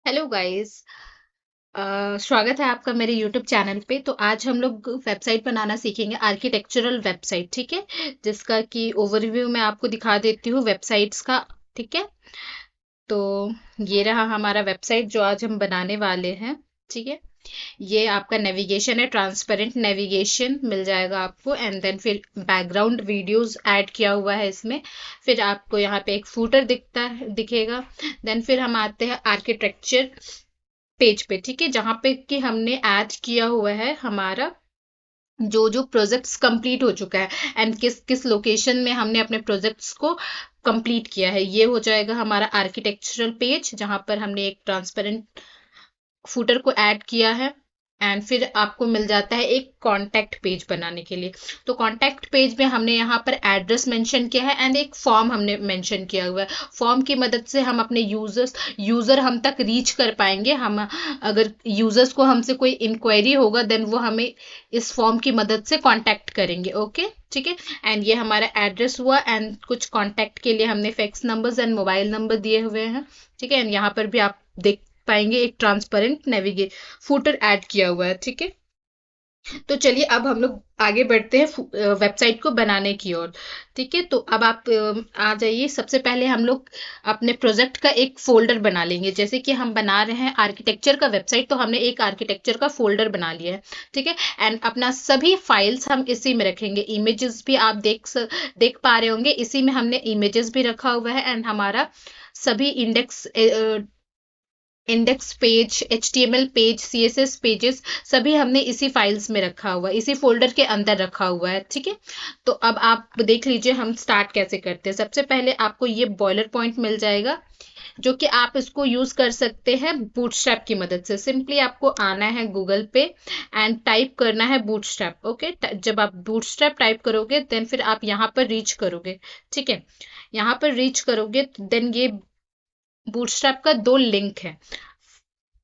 Hello guys. स्वागत है आपका मेरे यूट्यूब चैनल पे। तो आज हम लोग वेबसाइट बनाना सीखेंगे, आर्किटेक्चरल वेबसाइट। ठीक है, जिसका कि ओवरव्यू मैं आपको दिखा देती हूँ वेबसाइट्स का। ठीक है, तो ये रहा हमारा वेबसाइट जो आज हम बनाने वाले हैं। ठीक है, ये आपका नेविगेशन है, ट्रांसपेरेंट नेविगेशन मिल जाएगा आपको। एंड देन फिर बैकग्राउंड वीडियोस ऐड किया हुआ है इसमें। फिर आपको यहाँ पे एक फूटर दिखेगा। देन फिर हम आते हैं आर्किटेक्चर पेज पे। ठीक है, जहाँ पे कि हमने ऐड किया हुआ है हमारा जो जो प्रोजेक्ट्स कंप्लीट हो चुका है एंड किस किस लोकेशन में हमने अपने प्रोजेक्ट्स को कंप्लीट किया है। ये हो जाएगा हमारा आर्किटेक्चरल पेज, जहाँ पर हमने एक ट्रांसपेरेंट फूटर को ऐड किया है। एंड फिर आपको मिल जाता है एक कॉन्टैक्ट पेज बनाने के लिए। तो कॉन्टैक्ट पेज में हमने यहाँ पर एड्रेस मेंशन किया है एंड एक फॉर्म हमने मेंशन किया हुआ है। फॉर्म की मदद से हम अपने यूजर हम तक रीच कर पाएंगे। हम अगर यूजर्स को हमसे कोई इंक्वायरी होगा देन वो हमें इस फॉर्म की मदद से कांटेक्ट करेंगे। ओके, ठीक है। एंड ये हमारा एड्रेस हुआ एंड कुछ कांटेक्ट के लिए हमने fax numbers and mobile number दिए हुए हैं। ठीक है, एंड यहाँ पर भी आप देख पाएंगे एक ट्रांसपेरेंट नेविगेट फूटर ऐड किया हुआ है। ठीक है, तो चलिए अब हम लोग आगे बढ़ते हैं वेबसाइट को बनाने की ओर। ठीक है, तो अब आप आ जाइए। सबसे पहले हम लोग अपने प्रोजेक्ट का एक फोल्डर बना लेंगे। जैसे कि हम बना रहे हैं आर्किटेक्चर का वेबसाइट, तो हमने एक आर्किटेक्चर का फोल्डर बना लिया है। ठीक है, एंड अपना सभी फाइल्स हम इसी में रखेंगे। इमेजेस भी आप देख पा रहे होंगे, इसी में हमने इमेजेस भी रखा हुआ है। एंड हमारा सभी index page, HTML page, CSS pages सभी हमने इसी फाइल्स में रखा हुआ है, इसी फोल्डर के अंदर रखा हुआ है। ठीक है, तो अब आप देख लीजिए हम स्टार्ट कैसे करते हैं। सबसे पहले आपको ये बॉयलर पॉइंट मिल जाएगा, जो कि आप इसको यूज कर सकते हैं बूटस्ट्रैप की मदद से। सिंपली आपको आना है गूगल पे एंड टाइप करना है बूटस्ट्रैप। ओके, जब आप बूटस्ट्रैप टाइप करोगे देन फिर आप यहाँ पर रीच करोगे। ठीक है, यहाँ पर रीच करोगे देन ये बूटस्ट्रैप का दो लिंक है।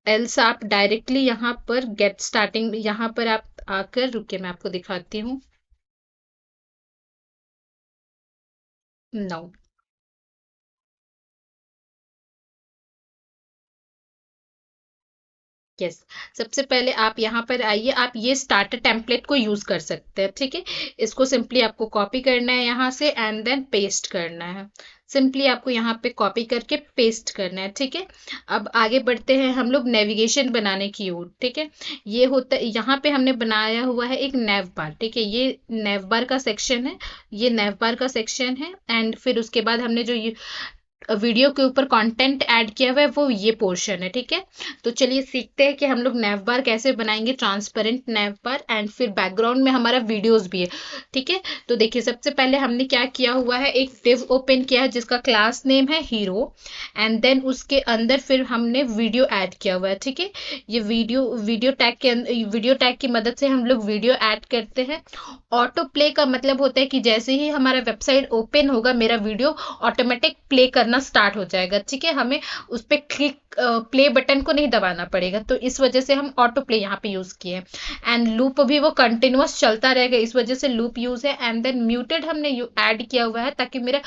एल्स आप डायरेक्टली यहाँ पर गेट स्टार्टिंग, यहाँ पर आप आकर रुकिए, मैं आपको दिखाती हूँ। नो, यस, सबसे पहले आप यहाँ पर आइए। आप ये स्टार्टर टेम्पलेट को यूज कर सकते हैं। ठीक है, इसको सिंपली आपको कॉपी करना है यहाँ से एंड देन पेस्ट करना है। सिंपली आपको यहाँ पे कॉपी करके पेस्ट करना है। ठीक है, अब आगे बढ़ते हैं हम लोग नेविगेशन बनाने की ओर। ठीक है, ये होता है, यहाँ पे हमने बनाया हुआ है एक नेव बार। ठीक है, ये नेव बार का सेक्शन है, ये नेव बार का सेक्शन है। एंड फिर उसके बाद हमने जो वीडियो के ऊपर कंटेंट ऐड किया हुआ है वो ये पोर्शन है। ठीक है, तो चलिए सीखते हैं कि हम लोग नैव बार कैसे बनाएंगे, ट्रांसपेरेंट नैव बार। एंड फिर बैकग्राउंड में हमारा वीडियोस भी है। ठीक है, तो देखिए सबसे पहले हमने क्या किया हुआ है, एक डिव ओपन किया है जिसका क्लास नेम है हीरो। एंड देन उसके अंदर फिर हमने वीडियो ऐड किया हुआ है। ठीक है, ये वीडियो टैग की मदद से हम लोग वीडियो ऐड करते हैं। ऑटो प्ले का मतलब होता है कि जैसे ही हमारा वेबसाइट ओपन होगा मेरा वीडियो ऑटोमेटिक प्ले करना स्टार्ट हो जाएगा। ठीक है, हमें उस पर क्लिक प्ले बटन को नहीं दबाना पड़ेगा, तो इस वजह से हम ऑटो प्ले यहाँ पे यूज किए हैं। एंड लूप भी वो कंटिन्यूअस चलता रहेगा, इस वजह से लूप यूज है। एंड देन म्यूटेड हमने ऐड किया हुआ है ताकि मेरा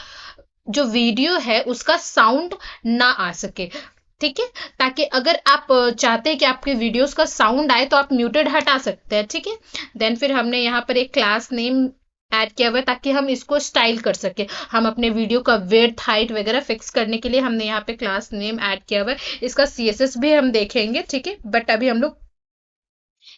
जो वीडियो है उसका साउंड ना आ सके। ठीक है, ताकि अगर आप चाहते हैं कि आपके वीडियोस का साउंड आए तो आप म्यूटेड हटा सकते हैं। ठीक है, देन फिर हमने यहाँ पर एक क्लास नेम ऐड किया हुआ है ताकि हम इसको स्टाइल कर सके। हम अपने वीडियो का विड्थ, हाइट वगैरह फिक्स करने के लिए हमने यहाँ पे क्लास नेम ऐड किया हुआ है। इसका CSS भी हम देखेंगे। ठीक है, बट अभी हम लोग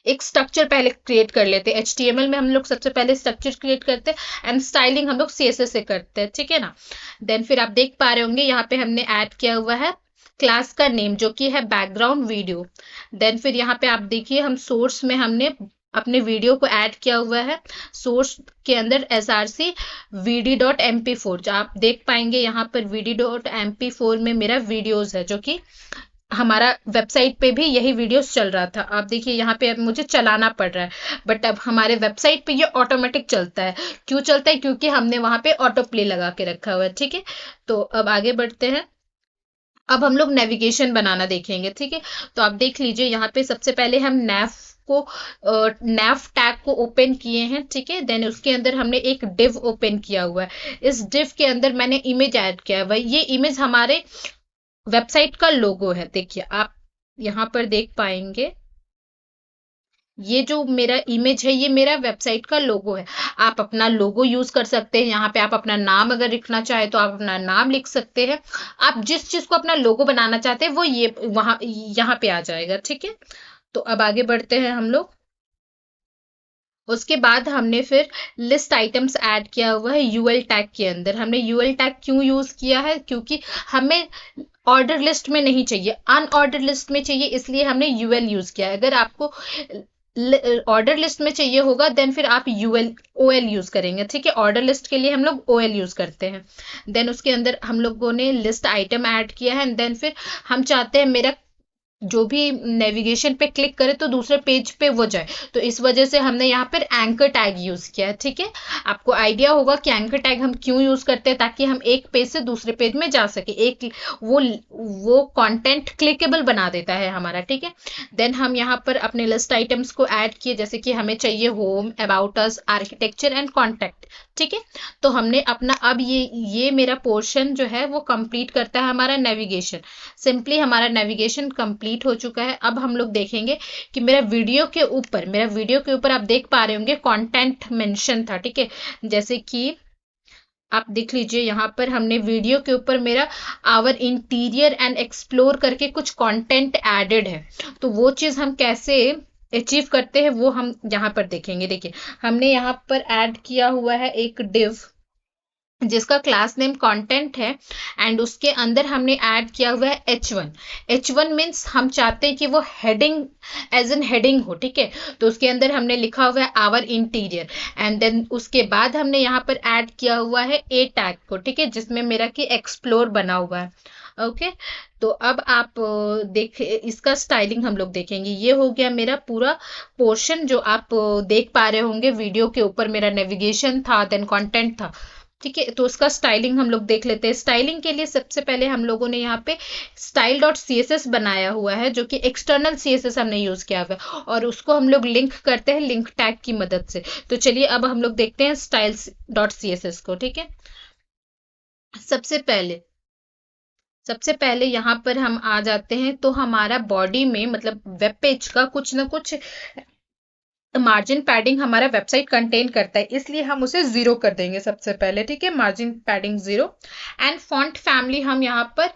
एक स्ट्रक्चर पहले क्रिएट कर लेते हैं। HTML में हम लोग सबसे पहले स्ट्रक्चर क्रिएट करते हैं एंड स्टाइलिंग हम लोग CSS से करते हैं। ठीक है ना, देन फिर आप देख पा रहे होंगे यहाँ पे हमने ऐड किया हुआ है क्लास का नेम जो कि है बैकग्राउंड वीडियो। देन फिर यहाँ पे आप देखिए हम सोर्स में हमने अपने वीडियो को ऐड किया हुआ है। सोर्स के अंदर src vd.mp4, जो आप देख पाएंगे यहाँ पर vd.mp4 में मेरा वीडियोस है, जो कि हमारा वेबसाइट पे भी यही वीडियोस चल रहा था। आप देखिए यहाँ पे अब मुझे चलाना पड़ रहा है, बट अब हमारे वेबसाइट पे ये ऑटोमेटिक चलता है। क्यों चलता है? क्योंकि हमने वहां पे ऑटो प्ले लगा के रखा हुआ है। ठीक है, तो अब आगे बढ़ते हैं। अब हम लोग नेविगेशन बनाना देखेंगे। ठीक है, तो आप देख लीजिए यहाँ पे सबसे पहले हम को नैव टैग को ओपन किए हैं। ठीक है, देन उसके अंदर हमने एक डिव ओपन किया हुआ है। इस डिव के अंदर मैंने इमेज ऐड किया है। ये इमेज हमारे वेबसाइट का लोगो है। देखिए आप यहाँ पर देख पाएंगे, ये जो मेरा इमेज है ये मेरा वेबसाइट का लोगो है। आप अपना लोगो यूज कर सकते हैं। यहाँ पे आप अपना नाम अगर लिखना चाहे तो आप अपना नाम लिख सकते हैं। आप जिस चीज को अपना लोगो बनाना चाहते हैं वो ये वहां यहाँ पे आ जाएगा। ठीक है, तो अब आगे बढ़ते हैं हम लोग। उसके बाद हमने फिर लिस्ट आइटम्स ऐड किया हुआ है यूएल टैग के अंदर। हमने यूएल टैग क्यों यूज किया है, क्योंकि हमें ऑर्डर लिस्ट में नहीं चाहिए, अनऑर्डर लिस्ट में चाहिए, इसलिए हमने यूएल यूज किया है। अगर आपको ऑर्डर लिस्ट में चाहिए होगा देन फिर आप यूएल ओएल यूज करेंगे। ठीक है, ऑर्डर लिस्ट के लिए हम लोग ओएल यूज करते हैं। देन उसके अंदर हम लोगों ने लिस्ट आइटम ऐड किया है। देन फिर हम चाहते हैं मेरा जो भी नेविगेशन पे क्लिक करे तो दूसरे पेज पे वो जाए, तो इस वजह से हमने यहाँ पर एंकर टैग यूज किया है। ठीक है, आपको आइडिया होगा कि एंकर टैग हम क्यों यूज करते हैं, ताकि हम एक पेज से दूसरे पेज में जा सके। एक वो कंटेंट क्लिकेबल बना देता है हमारा। ठीक है, देन हम यहाँ पर अपने लिस्ट आइटम्स को ऐड किए, जैसे कि हमें चाहिए home, about us, architecture and contact. ठीक है, तो हमने अपना अब ये मेरा पोर्शन जो है वो कंप्लीट करता है हमारा नेविगेशन। सिंपली हमारा नेविगेशन कंप्लीट हो चुका है। अब हम लोग देखेंगे कि मेरा वीडियो के ऊपर आप देख पा रहे होंगे कंटेंट मेंशन था। ठीक है, जैसे कि आप देख लीजिए यहाँ पर हमने वीडियो के ऊपर मेरा आवर इंटीरियर एंड एक्सप्लोर करके कुछ कंटेंट एडेड है। तो वो चीज़ हम कैसे अचीव करते हैं वो हम यहाँ पर देखेंगे। देखिए, हमने यहाँ पर ऐड किया हुआ है एक डिव जिसका क्लास नेम कंटेंट है, एंड उसके अंदर हमने ऐड किया हुआ है H1। H1 मीन्स हम चाहते हैं कि वो हेडिंग एज एन हेडिंग हो। ठीक है, तो उसके अंदर हमने लिखा हुआ है आवर इंटीरियर, एंड देन उसके बाद हमने यहाँ पर ऐड किया हुआ है ए टैग को। ठीक है, जिसमें मेरा कि एक्सप्लोर बना हुआ है। ओके, तो अब आप देख इसका स्टाइलिंग हम लोग देखेंगे। ये हो गया मेरा पूरा पोर्शन जो आप देख पा रहे होंगे। वीडियो के ऊपर मेरा नेविगेशन था, देन कंटेंट था। ठीक है, तो उसका स्टाइलिंग हम लोग देख लेते हैं। स्टाइलिंग के लिए सबसे पहले हम लोगों ने यहाँ पे style dot C S S बनाया हुआ है, जो कि एक्सटर्नल सी एस एस हमने यूज किया हुआ है, और उसको हम लोग लिंक करते हैं लिंक टैग की मदद से। तो चलिए अब हम लोग देखते हैं style dot C S S को। ठीक है, सबसे पहले सबसे पहले यहाँ पर हम आ जाते हैं, तो हमारा बॉडी में मतलब वेब पेज का कुछ ना कुछ मार्जिन पैडिंग हमारा वेबसाइट कंटेन करता है, इसलिए हम उसे 0 कर देंगे सबसे पहले। ठीक है, margin padding 0। And font family हम यहाँ पर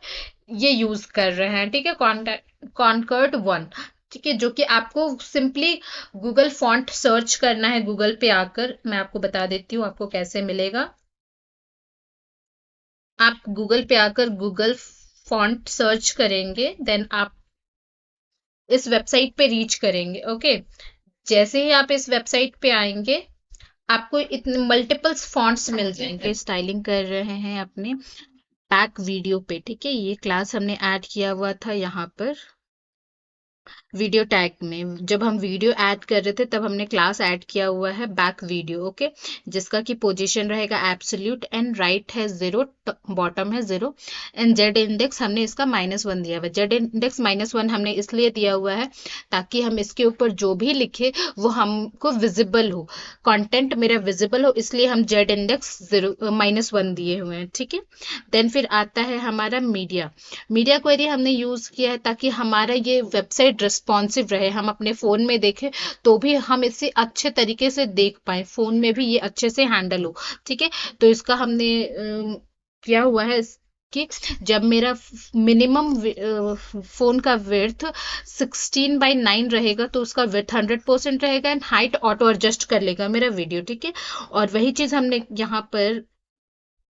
ये यूज कर रहे हैं। ठीक है, कॉन्कर्ड 1। ठीक है, जो कि आपको सिंपली गूगल फॉन्ट सर्च करना है। गूगल पे आकर मैं आपको बता देती हूँ आपको कैसे मिलेगा। आप गूगल पे आकर गूगल फॉन्ट सर्च करेंगे, देन आप इस वेबसाइट पे रीच करेंगे। ओके, जैसे ही आप इस वेबसाइट पे आएंगे आपको इतने मल्टीपल्स फॉन्ट्स मिल जाएंगे। स्टाइलिंग कर रहे हैं अपने बैक वीडियो पे। ठीक है, ये क्लास हमने ऐड किया हुआ था यहाँ पर वीडियो टैग में। जब हम वीडियो ऐड कर रहे थे तब हमने क्लास ऐड किया हुआ है बैक वीडियो। ओके, जिसका कि पोजीशन रहेगा एब्सोल्यूट, एंड राइट है 0, बॉटम है 0, एंड जेड इंडेक्स हमने इसका -1 दिया हुआ है। जेड इंडेक्स -1 हमने इसलिए दिया हुआ है ताकि हम इसके ऊपर जो भी लिखे वो हमको विजिबल हो, कंटेंट मेरा विजिबल हो, इसलिए हम जेड इंडेक्स 0 -1 दिए हुए हैं। ठीक है, देन फिर आता है हमारा मीडिया क्वेरी हमने यूज किया है ताकि हमारा ये वेबसाइट रिस्पॉन्सिव रहे। हम अपने फोन में देखें तो भी हम इसे अच्छे तरीके से देख पाए, फोन में भी ये अच्छे से हैंडल हो। ठीक है, तो इसका हमने किया हुआ है कि जब मेरा मिनिमम फोन का विड्थ 16:9 रहेगा तो उसका विड्थ 100% रहेगा, एंड हाइट ऑटो एडजस्ट कर लेगा मेरा वीडियो। ठीक है, और वही चीज हमने यहाँ पर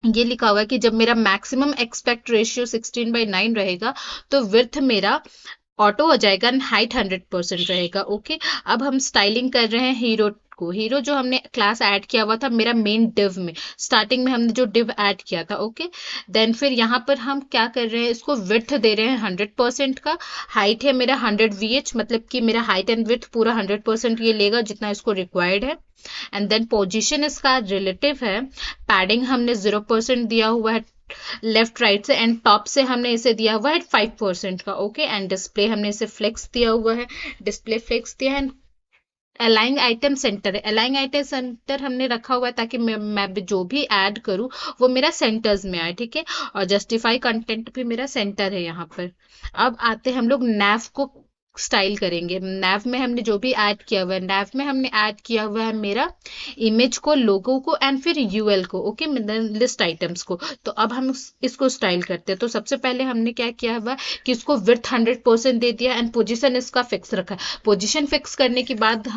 ये लिखा हुआ है कि जब मेरा मैक्सिमम एक्सपेक्ट रेशियो 16:9 रहेगा तो विड्थ मेरा ऑटो हो जाएगा एंड हाइट 100% रहेगा। ओके, अब हम स्टाइलिंग कर रहे हैं हीरो जो हमने क्लास ऐड किया हुआ था मेरा मेन डिव में, स्टार्टिंग में हमने जो डिव ऐड किया था। ओके, देन फिर यहाँ पर हम क्या कर रहे हैं, इसको विड्थ दे रहे हैं 100% का, हाइट है मेरा 100 VH, मतलब कि मेरा हाइट एंड विड्थ पूरा 100% ये लेगा जितना इसको रिक्वायर्ड है। एंड देन पोजीशन इसका रिलेटिव है, पैडिंग हमने 0% दिया हुआ है लेफ्ट राइट से, एंड टॉप से हमने इसे दिया हुआ है 5% का। ओके, एंड डिस्प्ले हमने इसे फ्लेक्स दिया हुआ है, डिस्प्ले फ्लेक्स दिया है, अलाइन आइटम सेंटर है। अलाइन आइटम सेंटर हमने रखा हुआ है ताकि मैं जो भी ऐड करूँ वो मेरा सेंटर्स में आए, ठीक है। और जस्टिफाई कंटेंट भी मेरा सेंटर है यहाँ पर। अब आते हैं हम लोग नैव को स्टाइल करेंगे। नैव में हमने जो भी ऐड किया हुआ है, नैव में हमने ऐड किया हुआ है मेरा इमेज को, लोगो को एंड फिर यूएल को, ओके, लिस्ट आइटम्स को। तो अब हम इसको स्टाइल करते हैं। तो सबसे पहले हमने क्या किया हुआ कि इसको विड्थ 100% दे दिया एंड पोजीशन इसका फिक्स रखा है। पोजीशन फिक्स करने के बाद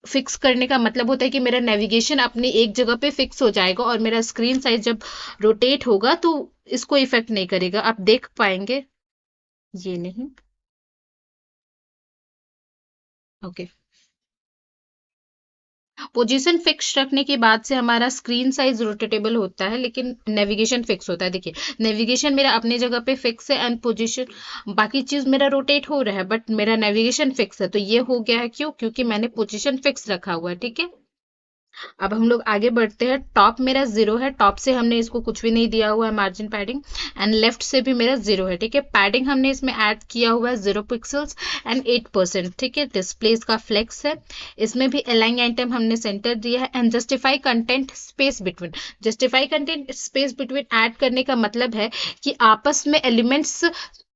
फिक्स करने का मतलब होता है कि मेरा नेविगेशन अपनी एक जगह पे फिक्स हो जाएगा और मेरा स्क्रीन साइज जब रोटेट होगा तो इसको इफेक्ट नहीं करेगा, आप देख पाएंगे। ये नहीं, ओके। पोजीशन फिक्स रखने के बाद से हमारा स्क्रीन साइज रोटेटेबल होता है लेकिन नेविगेशन फिक्स होता है। देखिए, नेविगेशन मेरा अपनी जगह पे फिक्स है एंड पोजीशन बाकी चीज मेरा रोटेट हो रहा है बट मेरा नेविगेशन फिक्स है। तो ये हो गया है क्यों? क्योंकि मैंने पोजीशन फिक्स रखा हुआ है, ठीक है। अब हम लोग आगे बढ़ते हैं। टॉप मेरा 0 है, टॉप से हमने इसको कुछ भी नहीं दिया हुआ है मार्जिन पैडिंग, एंड लेफ्ट से भी मेरा 0 है, ठीक है। पैडिंग हमने इसमें ऐड किया हुआ है 0 पिक्सल्स एंड 8%, ठीक है। डिस्प्ले का फ्लेक्स है, इसमें भी अलाइन आइटम हमने सेंटर दिया है and justify content space between. Justify content space between add करने का मतलब है कि आपस में एलिमेंट्स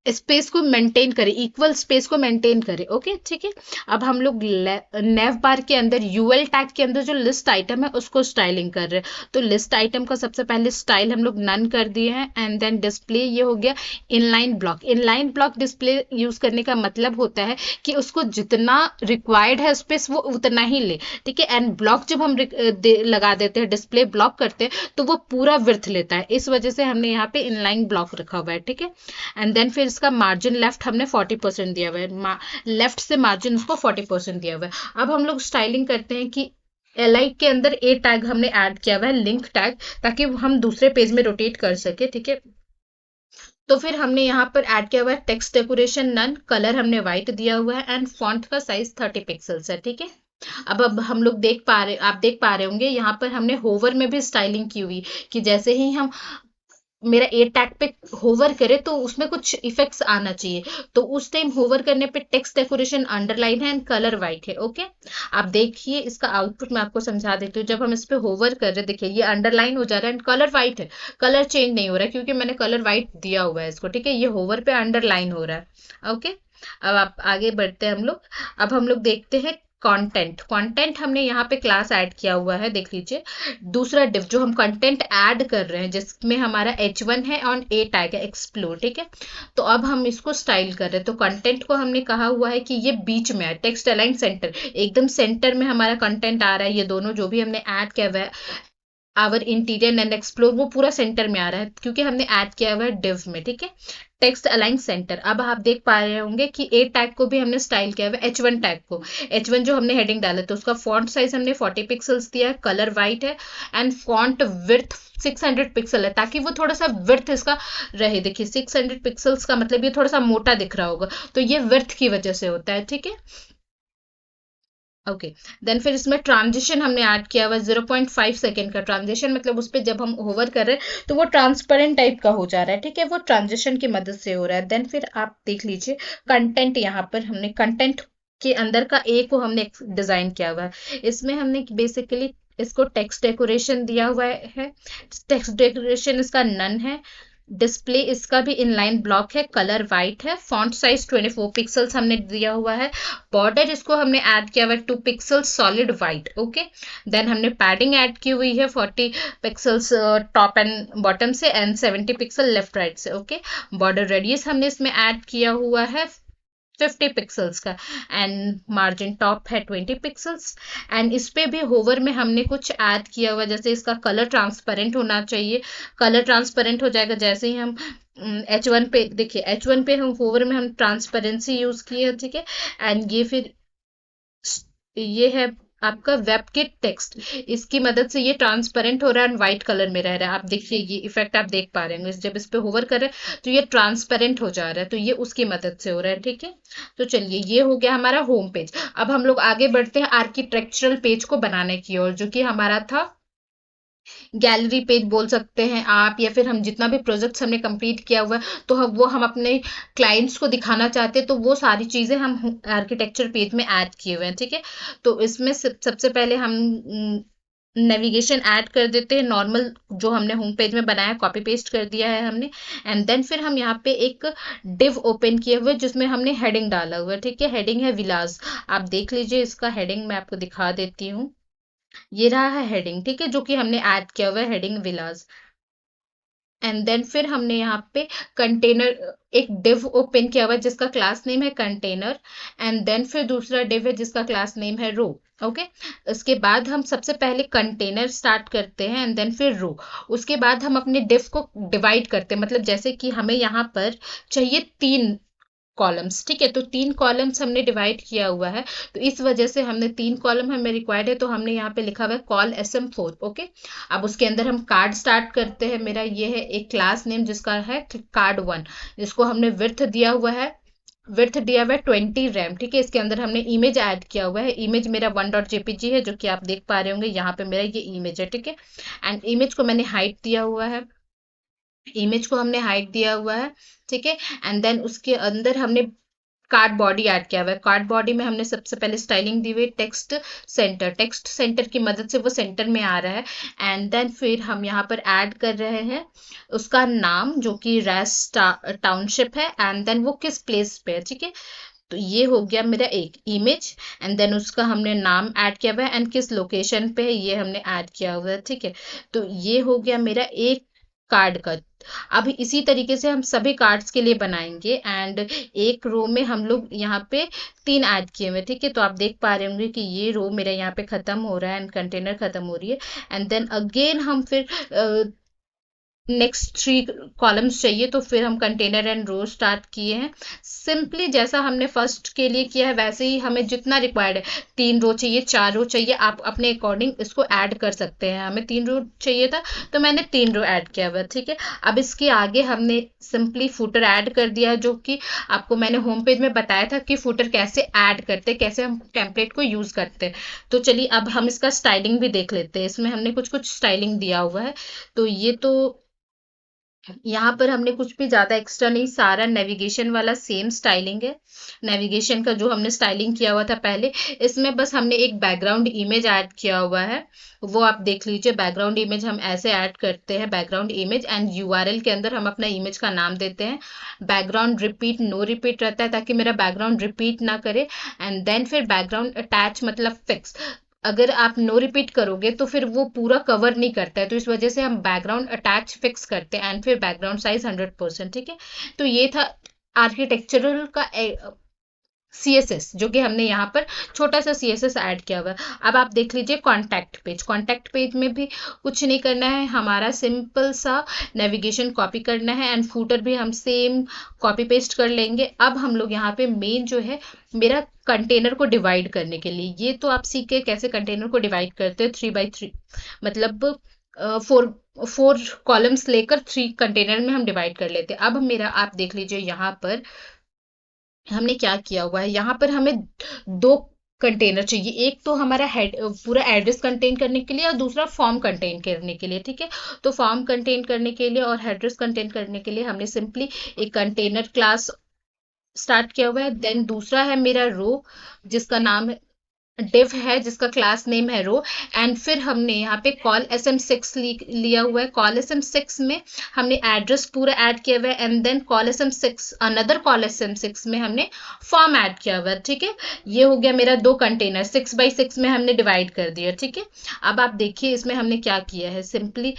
स्पेस को मेंटेन करें, इक्वल स्पेस को मेंटेन करें, ओके, ठीक है। अब हम लोग नेव बार के अंदर यूएल टैग के अंदर जो लिस्ट आइटम है उसको स्टाइलिंग कर रहे हैं। तो लिस्ट आइटम का सबसे पहले स्टाइल हम लोग नन कर दिए हैं एंड देन डिस्प्ले ये हो गया inline block. Inline block display use करने का मतलब होता है कि उसको जितना रिक्वायर्ड है स्पेस वो उतना ही ले, ठीक है। एंड ब्लॉक जब हम लगा देते हैं, डिस्प्ले ब्लॉक करते हैं तो वो पूरा विड्थ लेता है, इस वजह से हमने यहाँ पे इनलाइन ब्लॉक रखा हुआ है, ठीक है। एंड देन फिर इसका मार्जिन लेफ्ट हमने 40% दिया हुआ है, लेफ्ट से मार्जिन उसको 40% दिया हुआ है। अब हम लोग स्टाइलिंग करते हैं कि एल के अंदर ए टैग हमने ऐड किया हुआ है, लिंक टैग, ताकि हम दूसरे पेज में रोटेट कर सके, ठीक है। तो फिर हमने यहाँ पर ऐड किया हुआ है टेक्स्ट डेकोरेशन नन, कलर हमने व्हाइट दिया हुआ है एंड फॉन्ट का साइज 30 पिक्सल्स है, ठीक है। अब हम लोग आप देख पा रहे होंगे यहाँ पर हमने होवर में भी स्टाइलिंग की हुई कि जैसे ही हम मेरा ए टैग पे होवर करे तो उसमें कुछ इफेक्ट्स आना चाहिए। तो उस टाइम होवर करने पे टेक्स्ट डेकोरेशन अंडरलाइन है एंड कलर वाइट है, ओके। आप देखिए इसका आउटपुट मैं आपको समझा देती हूँ। जब हम इस पे होवर कर रहे हैं, देखिए ये अंडरलाइन हो जा रहा है एंड कलर वाइट है, कलर चेंज नहीं हो रहा है क्योंकि मैंने कलर वाइट दिया हुआ है इसको, ठीक है। ये होवर पे अंडरलाइन हो रहा है, ओके। अब आप आगे बढ़ते हैं हम लोग। अब हम लोग देखते हैं कंटेंट। कंटेंट हमने यहाँ पे क्लास ऐड किया हुआ है, देख लीजिए। दूसरा डिव जो हम कंटेंट ऐड कर रहे हैं जिसमें हमारा H1 है और ए टैग है एक्सप्लोर, ठीक है। तो अब हम इसको स्टाइल कर रहे हैं। तो कंटेंट को हमने कहा हुआ है कि ये बीच में है, टेक्स्ट अलाइन सेंटर, एकदम सेंटर में हमारा कंटेंट आ रहा है। ये दोनों जो भी हमने ऐड किया हुआ है आवर इंटीरियर एंड एक्सप्लोर, वो पूरा सेंटर में आ रहा है क्योंकि हमने ऐड किया हुआ है डिव में, ठीक है। Text align centre. अब आप देख पा रहे होंगे कि ए टैग को भी हमने स्टाइल किया हुआ है, H1 टैग को। H1 जो हमने हेडिंग डाला तो उसका फॉन्ट साइज हमने 40 पिक्सल्स दिया है, कलर वाइट है एंड फॉन्ट विड्थ 600 पिक्सल है ताकि वो थोड़ा सा विड्थ इसका रहे। देखिए 600 पिक्सल्स का मतलब ये थोड़ा सा मोटा दिख रहा होगा, तो ये विड्थ की वजह से होता है, ठीक है। ओके, देन फिर इसमें ट्रांजिशन हमने ऐड किया हुआ 0.5 सेकेंड का ट्रांजिशन, मतलब उस पर जब हम होवर कर रहे हैं तो वो ट्रांसपेरेंट टाइप का हो जा रहा है, ठीक है। वो ट्रांजिशन की मदद से हो रहा है। देन फिर आप देख लीजिए कंटेंट, यहाँ पर हमने कंटेंट के अंदर का ए को हमने डिजाइन किया हुआ है। इसमें हमने बेसिकली इसको टेक्स्ट डेकोरेशन दिया हुआ है, टेक्स्ट डेकोरेशन इसका नन है। डिस्प्ले इसका भी इनलाइन ब्लॉक है, कलर वाइट है, फॉन्ट साइज 24 पिक्सल्स हमने दिया हुआ है। बॉर्डर इसको हमने ऐड किया हुआ है 2 pixels solid white, okay. Then हमने पैडिंग ऐड की हुई है 40 पिक्सल्स टॉप एंड बॉटम से एंड 70 पिक्सल लेफ्ट राइट से, ओके। बॉर्डर रेडियस हमने इसमें ऐड किया हुआ है 50 पिक्सल्स का एंड मार्जिन टॉप है 20 पिक्सल्स। एंड इस पे भी होवर में हमने कुछ ऐड किया हुआ, जैसे इसका कलर ट्रांसपेरेंट होना चाहिए। कलर ट्रांसपेरेंट हो जाएगा जैसे ही हम H1 पे, देखिए H1 पे हम होवर में हम ट्रांसपेरेंसी यूज किए, ठीक है। एंड ये फिर ये है आपका वेबकिट टेक्स्ट, इसकी मदद से ये ट्रांसपेरेंट हो रहा है एंड व्हाइट कलर में रह रहा है। आप देखिए ये इफेक्ट आप देख पा रहे होंगे, जब इस पे होवर कर रहे हैं तो ये ट्रांसपेरेंट हो जा रहा है, तो ये उसकी मदद से हो रहा है, ठीक है। तो चलिए ये हो गया हमारा होम पेज। अब हम लोग आगे बढ़ते हैं आर्किटेक्चरल पेज को बनाने की ओर, जो कि हमारा था गैलरी पेज बोल सकते हैं आप, या फिर हम जितना भी प्रोजेक्ट्स हमने कंप्लीट किया हुआ है तो हम अपने क्लाइंट्स को दिखाना चाहते हैं, तो वो सारी चीज़ें हम आर्किटेक्चर पेज में ऐड किए हुए हैं, ठीक है। तो इसमें सबसे पहले हम नेविगेशन ऐड कर देते हैं, नॉर्मल जो हमने होम पेज में बनाया कॉपी पेस्ट कर दिया है हमने। एंड देन फिर हम यहाँ पे एक डिव ओपन किए हुए जिसमें हमने हेडिंग डाला हुआ है, ठीक है। हेडिंग है विलास, आप देख लीजिए इसका हेडिंग मैं आपको दिखा देती हूँ। ये रहा है हेडिंग, ठीक है, जो कि हमने ऐड किया हुआ है, हेडिंग विलास। एंड देन फिर हमने यहाँ पे कंटेनर एक डिव ओपन किया हुआ है जिसका क्लास नेम है कंटेनर। एंड देन फिर दूसरा डिव है जिसका क्लास नेम है रो। ओके, उसके बाद हम सबसे पहले कंटेनर स्टार्ट करते हैं एंड देन फिर रो। उसके बाद हम अपने डिव को डिवाइड करते हैं, मतलब जैसे कि हमें यहाँ पर चाहिए 3 कॉलम्स, ठीक है। तो 3 कॉलम्स हमने डिवाइड किया हुआ है, तो इस वजह से हमने 3 कॉलम हमें रिक्वायर्ड है, तो हमने यहाँ पे लिखा हुआ है कॉल SM4। ओके, अब उसके अंदर हम कार्ड स्टार्ट करते हैं। मेरा ये है एक क्लास नेम जिसका है कार्ड 1, जिसको हमने विड्थ दिया हुआ है, विड्थ दिया हुआ है 20 रैम, ठीक है। इसके अंदर हमने इमेज ऐड किया हुआ है, इमेज मेरा 1.jpg है, जो कि आप देख पा रहे होंगे यहाँ पे मेरा ये इमेज है, ठीक है। एंड इमेज को मैंने हाइट दिया हुआ है, इमेज को हमने हाइट दिया हुआ है, ठीक है। एंड देन उसके अंदर हमने कार्ड बॉडी ऐड किया हुआ है। कार्ड बॉडी में हमने सबसे पहले स्टाइलिंग दी हुई टेक्स्ट सेंटर, टेक्स्ट सेंटर की मदद से वो सेंटर में आ रहा है। एंड देन फिर हम यहाँ पर ऐड कर रहे हैं उसका नाम, जो कि रैस टाउनशिप है, एंड देन वो किस प्लेस पे है, ठीक है। तो ये हो गया मेरा एक इमेज। एंड देन उसका हमने नाम ऐड किया हुआ है एंड किस लोकेशन पे है ये हमने ऐड किया हुआ है, ठीक है। तो ये हो गया मेरा एक कार्ड का। अब इसी तरीके से हम सभी कार्ड्स के लिए बनाएंगे। एंड एक रो में हम लोग यहाँ पे 3 ऐड किए हुए, ठीक है। तो आप देख पा रहे होंगे कि ये रो मेरा यहाँ पे खत्म हो रहा है एंड कंटेनर खत्म हो रही है। एंड देन अगेन हम फिर नेक्स्ट 3 कॉलम्स चाहिए, तो फिर हम कंटेनर एंड रो स्टार्ट किए हैं। सिंपली जैसा हमने फर्स्ट के लिए किया है वैसे ही हमें जितना रिक्वायर्ड है, 3 रो चाहिए, 4 रो चाहिए, आप अपने अकॉर्डिंग इसको ऐड कर सकते हैं। हमें 3 रो चाहिए था तो मैंने 3 रो ऐड किया हुआ, ठीक है। अब इसके आगे हमने सिंपली फुटर ऐड कर दिया है, जो कि आपको मैंने होम पेज में बताया था कि फुटर कैसे ऐड करते हैं, कैसे हम टेम्पलेट को यूज करते हैं। तो चलिए अब हम इसका स्टाइलिंग भी देख लेते हैं। इसमें हमने कुछ कुछ स्टाइलिंग दिया हुआ है, तो ये तो यहाँ पर हमने कुछ भी ज़्यादा एक्स्ट्रा नहीं, सारा नेविगेशन वाला सेम स्टाइलिंग है। नेविगेशन का जो हमने स्टाइलिंग किया हुआ था पहले, इसमें बस हमने एक बैकग्राउंड इमेज ऐड किया हुआ है, वो आप देख लीजिए। बैकग्राउंड इमेज हम ऐसे ऐड करते हैं, बैकग्राउंड इमेज एंड URL के अंदर हम अपना इमेज का नाम देते हैं। बैकग्राउंड रिपीट नो रिपीट रहता है ताकि मेरा बैकग्राउंड रिपीट ना करे। एंड देन फिर बैकग्राउंड अटैच मतलब फिक्स, अगर आप नो रिपीट करोगे तो फिर वो पूरा कवर नहीं करता है, तो इस वजह से हम बैकग्राउंड अटैच फिक्स करते हैं। एंड फिर बैकग्राउंड साइज 100%, ठीक है। तो ये था आर्किटेक्चरल का CSS, जो कि हमने यहाँ पर छोटा सा CSS ऐड किया हुआ है। अब आप देख लीजिए कॉन्टैक्ट पेज, कॉन्टैक्ट पेज में भी कुछ नहीं करना है, हमारा सिंपल सा नेविगेशन कॉपी करना है एंड फूटर भी हम सेम कॉपी पेस्ट कर लेंगे। अब हम लोग यहाँ पे मेन जो है मेरा कंटेनर को डिवाइड करने के लिए, ये तो आप सीख के कैसे कंटेनर को डिवाइड करते हैं 3x3, मतलब 4 कॉलम्स लेकर 3 कंटेनर में हम डिवाइड कर लेते हैं। अब मेरा आप देख लीजिए यहाँ पर हमने क्या किया हुआ है, यहाँ पर हमें 2 कंटेनर चाहिए। एक तो हमारा हेड पूरा एड्रेस कंटेन करने के लिए और दूसरा फॉर्म कंटेन करने के लिए, ठीक है। तो फॉर्म कंटेन करने के लिए और एड्रेस कंटेन करने के लिए हमने सिंपली एक कंटेनर क्लास स्टार्ट किया हुआ है। देन दूसरा है मेरा रो, जिसका नाम है डिव है, जिसका क्लास नेम है रो। एंड फिर हमने यहाँ पे कॉल SM6 लिया हुआ है। कॉल SM6 में हमने एड्रेस पूरा ऐड किया हुआ है। And then call SM6 another call SM6 में हमने फॉर्म ऐड किया हुआ है, ठीक है। ये हो गया मेरा 2 कंटेनर, 6x6 में हमने डिवाइड कर दिया, ठीक है। अब आप देखिए इसमें हमने क्या किया है, सिंपली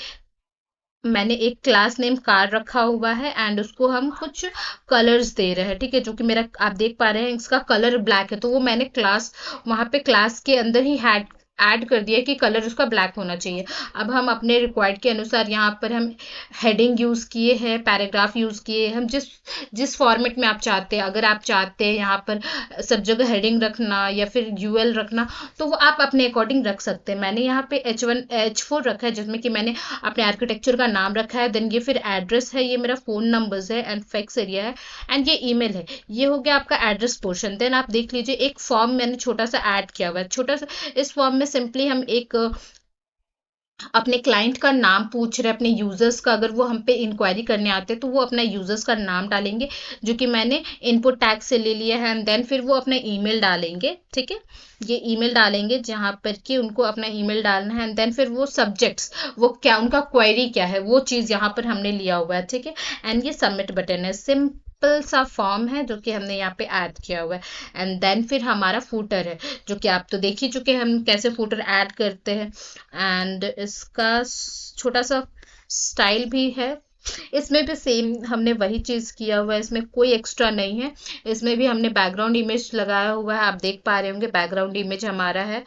मैंने एक क्लास नेम कार रखा हुआ है एंड उसको हम कुछ कलर्स दे रहे हैं, ठीक है। जो कि मेरा आप देख पा रहे हैं इसका कलर ब्लैक है, तो वो मैंने क्लास वहां पे क्लास के अंदर ही ऐड कर दिया कि कलर उसका ब्लैक होना चाहिए। अब हम अपने रिक्वायर्ड के अनुसार यहाँ पर हम हेडिंग यूज किए हैं, पैराग्राफ यूज किए हैं, हम जिस जिस फॉर्मेट में आप चाहते हैं, अगर आप चाहते हैं यहाँ पर सब जगह हेडिंग रखना या फिर UL रखना, तो वो आप अपने अकॉर्डिंग रख सकते हैं। मैंने यहाँ पे H4 रखा है, जिसमें कि मैंने अपने आर्किटेक्चर का नाम रखा है। देन ये फिर एड्रेस है, ये मेरा फोन नंबर्स है एंड फैक्स एरिया है एंड ये ईमेल है। ये हो गया आपका एड्रेस पोर्शन। देन आप देख लीजिए एक फॉर्म मैंने छोटा सा ऐड किया हुआ है, छोटा सा। इस फॉर्म में सिंपली हम एक अपने क्लाइंट का नाम पूछ रहे हैं, अपने यूजर्स का, अगर वो हम पे इंक्वायरी करने आते हैं तो वो अपना यूजर्स का नाम डालेंगे, जो कि मैंने इनपुट टैग से ले लिया है, एंड देन फिर वो अपना ईमेल डालेंगे। ठीक है, ये ईमेल डालेंगे जहाँ पर कि उनको अपना ईमेल डालना है, एंड देन फिर वो सब्जेक्ट्स, वो क्या उनका क्वेरी क्या है, वो चीज़ यहाँ पर हमने लिया हुआ है। ठीक है, एंड ये सबमिट बटन है, सिंपल सा फॉर्म है जो कि हमने यहाँ पे ऐड किया हुआ है। एंड देन फिर हमारा फूटर है, जो कि आप तो देख ही चुके हैं हम कैसे फूटर ऐड करते हैं। एंड इसका छोटा सा स्टाइल भी है, इसमें भी सेम हमने वही चीज़ किया हुआ है, इसमें कोई एक्स्ट्रा नहीं है। इसमें भी हमने बैकग्राउंड इमेज लगाया हुआ है, आप देख पा रहे होंगे बैकग्राउंड इमेज हमारा है।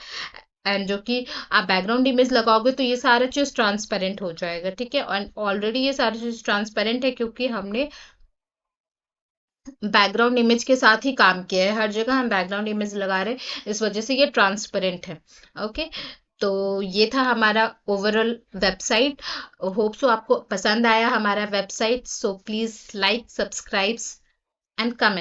एंड जो कि आप बैकग्राउंड इमेज लगाओगे तो ये सारा चीज़ ट्रांसपेरेंट हो जाएगा। ठीक है, और ऑलरेडी ये सारी चीज़ ट्रांसपेरेंट है क्योंकि हमने बैकग्राउंड इमेज के साथ ही काम किया है, हर जगह हम बैकग्राउंड इमेज लगा रहे हैं, इस वजह से ये ट्रांसपेरेंट है। ओके, तो ये था हमारा ओवरऑल वेबसाइट। होप सो आपको पसंद आया हमारा website. So please like, subscribe and comment.